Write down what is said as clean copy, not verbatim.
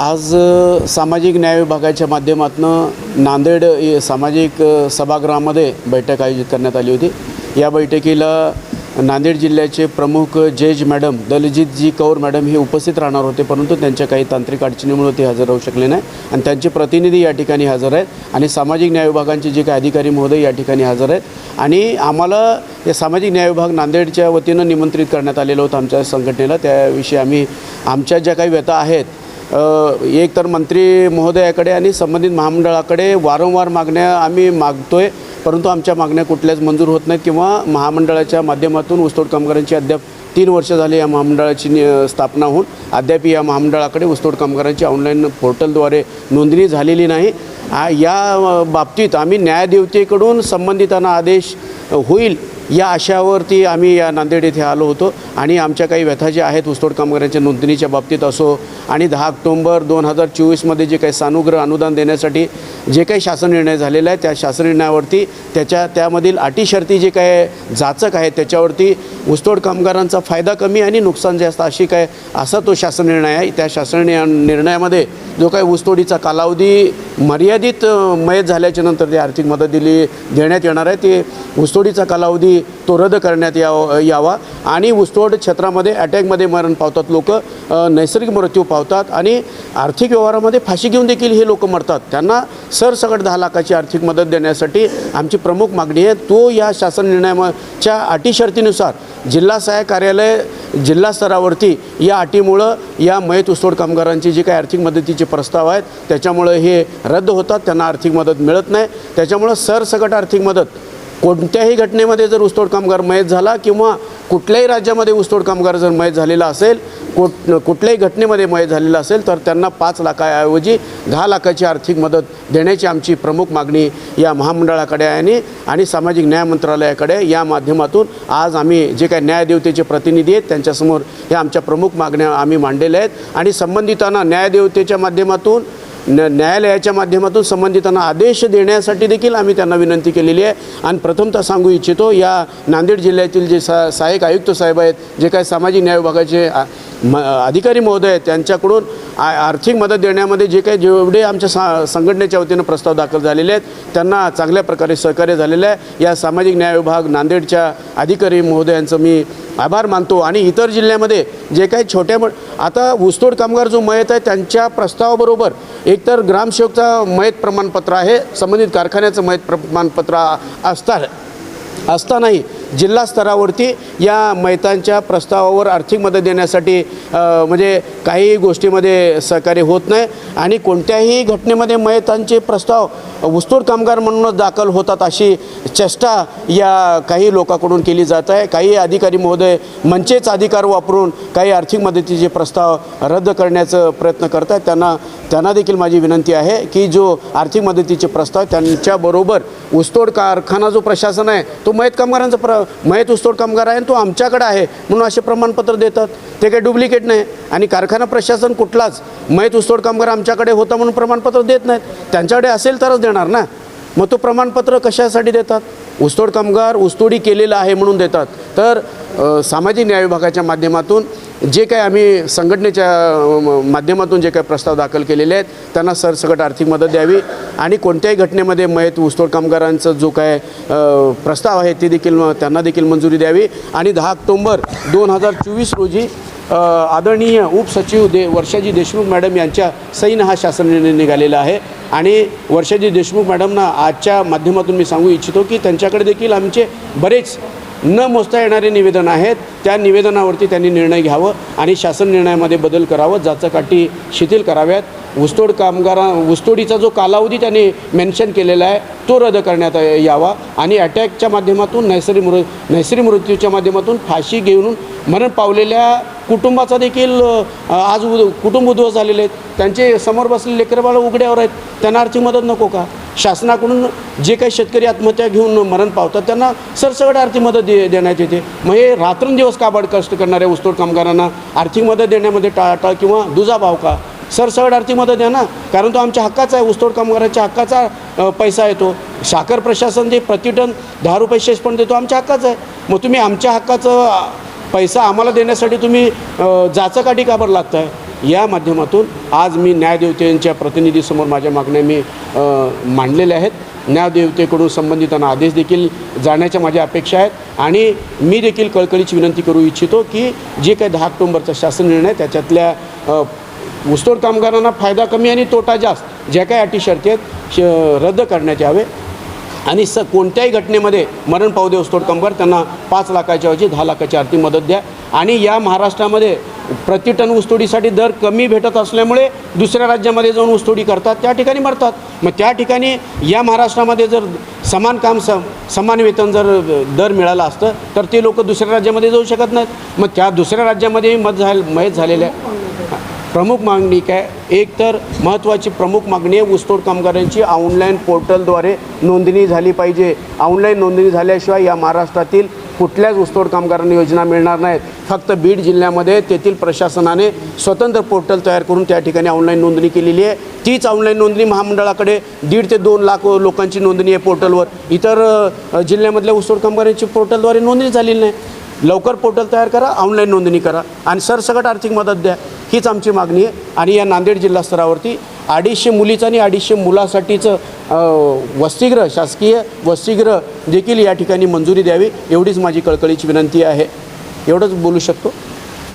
आज सामाजिक न्याय विभागाच्या माध्यमातून नांदेड सामाजिक सभागृहामध्ये बैठक आयोजित करण्यात आली होती। या बैठकीला नांदेड जिल्ह्याचे प्रमुख जज मॅडम दलजीतजी कौर मॅडम हे उपस्थित राहणार होते, परंतु त्यांच्या काही तांत्रिक अडचणीमुळे ते हजर राहू शकले नाही आणि त्यांचे प्रतिनिधी या ठिकाणी हजर आहेत आणि सामाजिक न्याय विभागांचे जे काही अधिकारी महोदय या ठिकाणी हजर आहेत आणि आम्हाला हे सामाजिक न्याय विभाग नांदेडच्या वतीनं निमंत्रित करण्यात आलेलं होतं आमच्या संघटनेला। त्याविषयी आम्ही आमच्या ज्या काही व्यथा आहेत एक तर मंत्री महोदयाकडे आणि संबंधित महामंडळाकडे वारंवार मागण्या आम्ही मागतोय, परंतु आमच्या मागण्या कुठल्याच मंजूर होत नाहीत किंवा महामंडळाच्या माध्यमातून ऊसतोड कामगारांची अद्याप 3 वर्ष झाले या महामंडळाची स्थापना होऊन अद्याप या महामंडळाकडे ऊसतोड कामगारांची ऑनलाईन पोर्टलद्वारे नोंदणी झालेली नाही। या बाबतीत आम्ही न्यायदेवतेकडून संबंधितांना आदेश होईल या आशावरती आम्ही या नांदेड येथे आलो होतो आणि आमच्या काही व्यथा ज्या आहेत ऊसतोड कामगारांच्या नोंदणीच्या बाबतीत असो आणि 10 ऑक्टोबर 2024 जे काही सानुग्रह अनुदान देण्यासाठी जे काही शासन निर्णय झालेला आहे त्या शासन निर्णयावरती त्यामधील अटी शर्ती जे काय जाचक आहेत त्याच्यावरती ऊसतोड कामगारांचा फायदा कमी आणि नुकसान जास्त असा तो शासन निर्णय आहे। त्या शासन निर्णयामध्ये जो काही ऊसतोडीचा कालावधी मर्यादित मयत झाल्याच्या नंतर ते आर्थिक मदत देण्यात येणार आहे, ते ऊसतोडीचा कालावधी तो रद्द करण्यात यावा आणि ऊसतोड क्षेत्रामध्ये अटॅकमध्ये मरण पावतात लोक, नैसर्गिक मृत्यू पावतात आणि आर्थिक व्यवहारामध्ये फाशी घेऊन देखील हे लोक मरतात, त्यांना सरसकट 10 लाखाची आर्थिक मदत देण्यासाठी आमची प्रमुख मागणी आहे। तो या शासन निर्णयाच्या अटी शर्तीनुसार जिल्हा सहाय्यक कार्यालय जिल्हा स्तरावरती या अटीमुळं या मयत ऊसतोड कामगारांची जी काही आर्थिक मदतीचे प्रस्ताव आहेत त्याच्यामुळं हे रद्द होतात, त्यांना आर्थिक मदत मिळत नाही। त्याच्यामुळं सरसकट आर्थिक मदत कोणत्याही घटनेमध्ये जर ऊसतोड कामगार मयत झाला किंवा कुठल्याही राज्यामध्ये ऊसतोड कामगार जर मयत झालेला असेल, कुठल्याही घटनेमध्ये मयत झालेला असेल तर त्यांना 5 लाखाऐवजी 10 लाखाची आर्थिक मदत देण्याची आमची प्रमुख मागणी या महामंडळाकडे आहे आणि सामाजिक न्याय मंत्रालयाकडे या माध्यमातून आज आम्ही जे काही न्यायदेवतेचे प्रतिनिधी आहेत त्यांच्यासमोर या आमच्या प्रमुख मागण्या आम्ही मांडलेल्या आहेत आणि संबंधितांना न्यायदेवतेच्या माध्यमातून न्यायालयाच्या माध्यमातून संबंधितांना आदेश देण्यासाठी देखील आम्ही त्यांना विनंती केलेली आहे। आणि प्रथमतः सांगू इच्छितो या नांदेड जिल्ह्यातील जे सहाय्यक आयुक्त साहेब आहेत, जे काही सामाजिक न्याय विभागाचे अधिकारी महोदय आहेत, त्यांच्याकडून आर्थिक मदत देण्यामध्ये जेवढे आमच्या संघटनेच्या वतीनं प्रस्ताव दाखल झालेले आहेत त्यांना चांगल्या प्रकारे सहकार्य झालेलं आहे। या सामाजिक न्याय विभाग नांदेडच्या अधिकारी महोदयांचं मी आभार मानतो आणि इतर जिल्ह्यामध्ये जे काही आता ऊसतोड कामगार जो मयत आहे त्यांच्या प्रस्तावाबरोबर एकतर ग्रामसेवकचा मयत प्रमाणपत्र आहे, संबंधित कारखान्याचं मयत प्रमाणपत्र असतानाही जिल्हा स्तरावरती या मयतांच्या प्रस्तावावर आर्थिक मदत देण्यासाठी म्हणजे काही गोष्टीमध्ये सहकार्य होत नाही आणि कोणत्याही घटनेमध्ये मयतांचे प्रस्ताव ऊसतोड कामगार म्हणूनच दाखल होतात अशी चेष्टा या काही लोकांकडून केली जात आहे। काही अधिकारी महोदय मंचेच अधिकार वापरून काही आर्थिक मदतीचे प्रस्ताव रद्द करण्याचा प्रयत्न करतात। त्यांना देखील माझी विनंती आहे की जो आर्थिक मदतीचे प्रस्ताव त्यांच्याबरोबर ऊसतोड कारखाना जो प्रशासन आहे तो मयत ऊसतोड कामगार आहे तो आमच्याकडे आहे म्हणून असे प्रमाणपत्र देतात, ते काही डुप्लिकेट नाही आणि कारखाना प्रशासन कुठलाच मयत ऊसतोड कामगार आमच्याकडे होता म्हणून प्रमाणपत्र देत नाहीत, त्यांच्याकडे असेल तरच देणार ना, मग तो प्रमाणपत्र कशासाठी देतात? ऊसतोड कामगार ऊसतोडी केलेलं आहे म्हणून देतात। तर सामाजिक न्याय विभागाच्या माध्यमातून जे काही आम्ही संघटनेच्या माध्यमातून जे काही प्रस्ताव दाखल केलेले आहेत त्यांना सरसकट आर्थिक मदत द्यावी आणि कोणत्याही घटनेमध्ये मयत ऊसतोड कामगारांचा जो काय प्रस्ताव आहे ते देखील त्यांना देखील मंजुरी द्यावी आणि 10 ऑक्टोबर 2024 रोजी आदरणीय उपसचिव वर्षाजी देशमुख मॅडम यांच्या सहीनं हा शासन निर्णय निघालेला आहे आणि वर्षाजी देशमुख मॅडमना आजच्या माध्यमातून मी सांगू इच्छितो की त्यांच्याकडे देखील आमचे बरेच न मोजता येणारे निवेदन आहेत, त्या निवेदनावरती त्यांनी निर्णय घ्यावं आणि शासन निर्णयामध्ये बदल करावं, जाचक अटी शिथिल कराव्यात, ऊसतोडीचा जो कालावधी त्यांनी मेन्शन केलेला आहे तो रद्द करण्यात यावा आणि अटॅकच्या माध्यमातून नैसर्गिक मृत्यूच्या माध्यमातून फाशी घेऊन मरण पावलेल्या कुटुंबाचा देखील आज कुटुंब उद्ध्वस्त झालेले आहेत, त्यांचे समोर बसलेले लेकरबाळ उघड्यावर आहेत, त्यांना आर्थिक मदत नको का? शासनाकडून जे काही शेतकरी आत्महत्या घेऊन मरण पावतात त्यांना सरसकट आर्थिक मदत देण्यात येते, मग हे रात्रंदिवस काबाड कष्ट करणाऱ्या ऊसतोड कामगारांना आर्थिक मदत देण्यामध्ये टाळाटाळ किंवा दुजाभाव का? सरसकट आर्थिक मदत द्या ना, कारण तो आमच्या हक्काचा आहे, ऊसतोड कामगाराच्या हक्काचा पैसा आहे तो। साखर प्रशासन जे प्रतिटन 10 रुपये शेष पण देतो आमच्या हक्काचा आहे, मग तुम्ही आमच्या हक्काचं पैसा आम्हाला देण्यासाठी तुम्ही जाचकाठी का बरं लागताय? या माध्यमातून आज मी न्यायदेवतेंच्या प्रतिनिधीसमोर माझ्या मागण्या मी मांडलेल्या आहेत. न्यायदेवतेकडून संबंधितांना आदेश देखील जाण्याच्या माझ्या अपेक्षा आहेत आणि मी देखील कळकळीची विनंती करू इच्छितो की जे काही 10 ऑक्टोबरचा शासन निर्णय त्याच्यातल्या ऊसतोड कामगारांना फायदा कमी आणि तोटा जास्त ज्या काही अटी शर्ती आहेत रद्द करण्यात यावे आणि कोणत्याही घटनेमध्ये मरण पावू दे ऊसतोड कामगार त्यांना 5 लाखाच्या ऐवजी 10 लाखाची आर्थिक मदत द्या. आणि या महाराष्ट्रामध्ये प्रति टन ऊसतोडीसाठी दर कमी भेटत असल्यामुळे दुसऱ्या राज्यामध्ये जाऊन ऊसतोडी करतात, त्या ठिकाणी मरतात. मग त्या ठिकाणी या महाराष्ट्रामध्ये जर समान काम समान वेतन जर दर मिळालं असतं तर ते लोक दुसऱ्या राज्यामध्ये जाऊ शकत नाहीत. मग त्या दुसऱ्या राज्यामध्ये मयत झालेल्या प्रमुख मागणी काय, एक तर महत्त्वाची प्रमुख मागणी आहे ऊसतोड कामगारांची ऑनलाईन पोर्टलद्वारे नोंदणी झाली पाहिजे. ऑनलाईन नोंदणी झाल्याशिवाय या महाराष्ट्रातील कुठल्याच ऊसतोड कामगारांना योजना मिळणार नाहीत. फक्त बीड जिल्ह्यामध्ये तेथील प्रशासनाने स्वतंत्र पोर्टल तयार करून त्या ठिकाणी ऑनलाईन नोंदणी केलेली आहे. तीच ऑनलाईन नोंदणी महामंडळाकडे 1.5 ते 2 लाख लोकांची नोंदणी आहे पोर्टलवर. इतर जिल्ह्यामधल्या ऊसतोड कामगारांची पोर्टलद्वारे नोंदणी झालेली नाही. लवकर पोर्टल तयार करा, ऑनलाईन नोंदणी करा आणि सरसकट आर्थिक मदत द्या, हीच आमची मागणी आहे. आणि या नांदेड जिल्हा स्तरावरती 250 मुलीचं आणि 250 मुलासाठीचं वसतिगृह, शासकीय वसतिगृह देखील या ठिकाणी मंजुरी द्यावी, एवढीच माझी कळकळीची विनंती आहे. एवढंच बोलू शकतो.